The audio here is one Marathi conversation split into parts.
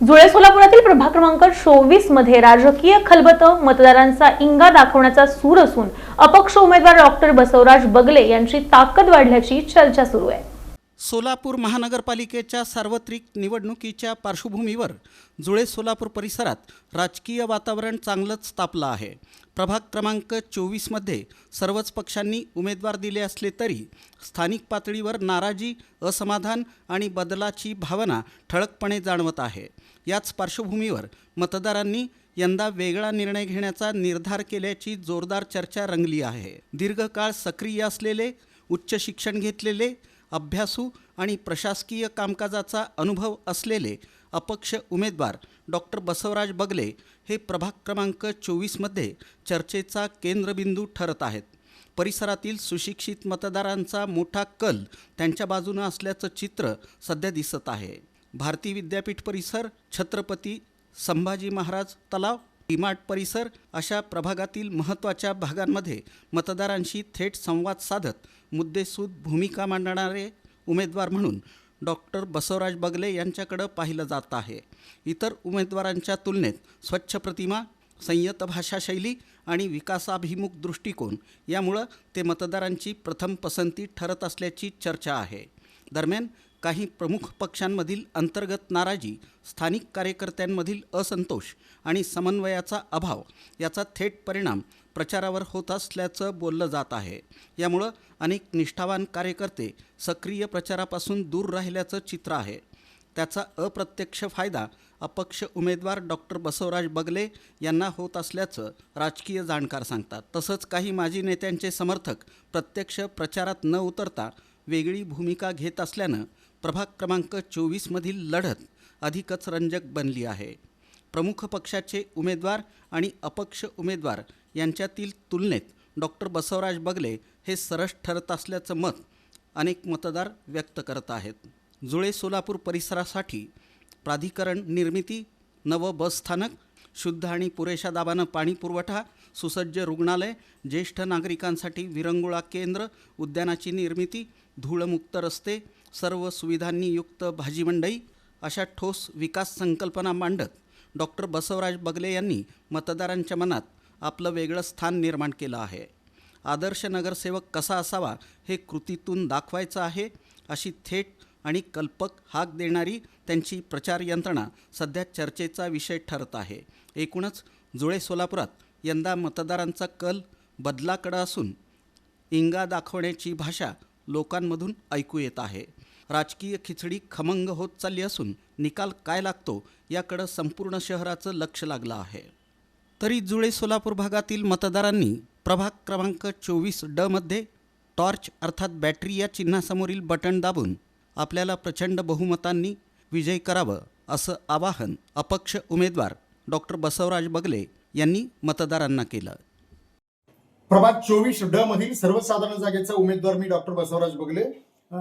जुळे सोलापुरातील प्रभाग क्रमांक 24 मध्ये राजकीय खलबत, मतदारांचा इंगा दाखवण्याचा सूर असून अपक्ष उमेदवार डॉक्टर बसवराज बगले यांची ताकद वाढल्याची चर्चा सुरू आहे। सोलापूर महानगरपालिकेच्या सार्वत्रिक निवडणुकीच्या पार्श्वभूमीवर जुळे सोलापूर परिसरात राजकीय वातावरण चांगलंच तापलं आहे। प्रभाग क्रमांक 24 मध्ये सर्वच पक्षांनी उमेदवार दिले असले तरी स्थानिक पातळीवर नाराजी, असमाधान आणि बदलाची भावना ठळकपणे जाणवत आहे। याच पार्श्वभूमीवर मतदारांनी यंदा वेगळा निर्णय घेण्याचा निर्धार केल्याची जोरदार चर्चा रंगली आहे। दीर्घकाळ सक्रिय असलेले, उच्च शिक्षण घेतलेले, अभ्यासू आणि प्रशासकीय कामकाजाचा अनुभव असलेले अपक्ष उमेदवार डॉक्टर बसवराज बगले हे प्रभाग क्रमांक 24 मध्ये चर्चेचा केंद्रबिंदू ठरत आहेत। परिसरातील सुशिक्षित मतदारांचा मोठा कल त्यांच्या बाजूने असल्याचं चित्र सध्या दिसत आहे। भारती विद्यापीठ परिसर, छत्रपती संभाजी महाराज तलाव, डीमार्ट परिसर अशा प्रभागातील महत्त्वाच्या भागांमध्ये मतदारांशी थेट संवाद साधत मुद्देसूद भूमिका मांडणारे उमेदवार म्हणून डॉक्टर बसवराज बगले यांच्याकडे पाहिलं जात आहे। इतर उमेदवारांच्या तुलनेत स्वच्छ प्रतिमा, संयत भाषाशैली आणि विकासाभिमुख दृष्टिकोन यामुळं ते मतदारांची प्रथम पसंती ठरत असल्याची चर्चा आहे। दरम्यान काही प्रमुख पक्षांमधील अंतर्गत नाराजी, स्थानिक कार्यकर्त्यांमधील असंतोष आणि समन्वयाचा अभाव याचा थेट परिणाम प्रचारावर होत असल्याचं बोललं जात आहे। यामुळं अनेक निष्ठावान कार्यकर्ते सक्रिय प्रचारापासून दूर राहिल्याचं चित्र आहे। त्याचा अप्रत्यक्ष फायदा अपक्ष उमेदवार डॉक्टर बसवराज बगले यांना होत असल्याचं राजकीय जाणकार सांगतात। तसंच काही माजी नेत्यांचे समर्थक प्रत्यक्ष प्रचारात न उतरता वेगळी भूमिका घेत असल्यानं प्रभाग क्रमांक 24 मधील लढत अधिकच रंजक बनली आहे। प्रमुख पक्षाचे उमेदवार आणि अपक्ष उमेदवार यांच्यातील तुलनेत डॉक्टर बसवराज बगले हे सरस ठरत असल्याचं मत अनेक मतदार व्यक्त करत आहेत। जुळे सोलापूर परिसरासाठी प्राधिकरण निर्मिती, नवं बस स्थानक, शुद्ध आणि पुरेशा दाबानं पाणी पुरवठा, सुसज्ज रुग्णालय, ज्येष्ठ नागरिकांसाठी विरंगुळा केंद्र, उद्यानाची निर्मिती, धूळमुक्त रस्ते, सर्व सुविधांनी युक्त भाजी मंडई अशा ठोस विकास संकल्पना मांडत डॉक्टर बसवराज बगले यांनी मतदारांच्या मनात आपलं वेगळं स्थान निर्माण केलं आहे। आदर्श नगरसेवक कसा असावा हे कृतीतून दाखवायचं आहे, अशी थेट आणि कल्पक हाक देणारी त्यांची प्रचार यंत्रणा सध्या चर्चेचा विषय ठरत आहे। एकूणच जुळे सोलापुरात यंदा मतदारांचा कल बदलाकडे असून इंगा दाखवण्याची भाषा लोकांमधून ऐकू येत आहे। राजकीय खिचडी खमंग होत चालली असून निकाल काय लागतो याकडे संपूर्ण शहराचं लक्ष लागलं आहे। तरी जुळे सोलापूर भागातील मतदारांनी प्रभाग क्रमांक 24D मध्ये टॉर्च अर्थात बॅटरी या चिन्हासमोरील बटन दाबून आपल्याला प्रचंड बहुमतांनी विजय करावं असं आवाहन अपक्ष उमेदवार डॉक्टर बसवराज बगले यांनी मतदारांना केलं। प्रभाग 24D मधील सर्वसाधारण जागेचा उमेदवार मी डॉक्टर बसवराज बगले।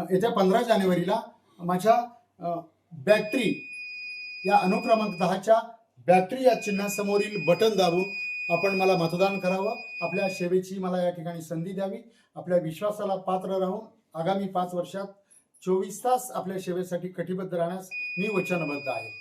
येत्या 15 जानेवारीला माझ्या बॅटरी या अनुक्रमांक 10च्या बॅटरी या चिन्हासमोरील बटन दाबून आपण मला मतदान करावं, आपल्या सेवेची मला या ठिकाणी संधी द्यावी, आपल्या विश्वासाला पात्र राहून आगामी 5 वर्षात 24 तास आपल्या सेवेसाठी कटिबद्ध राहण्यास मी वचनबद्ध आहे।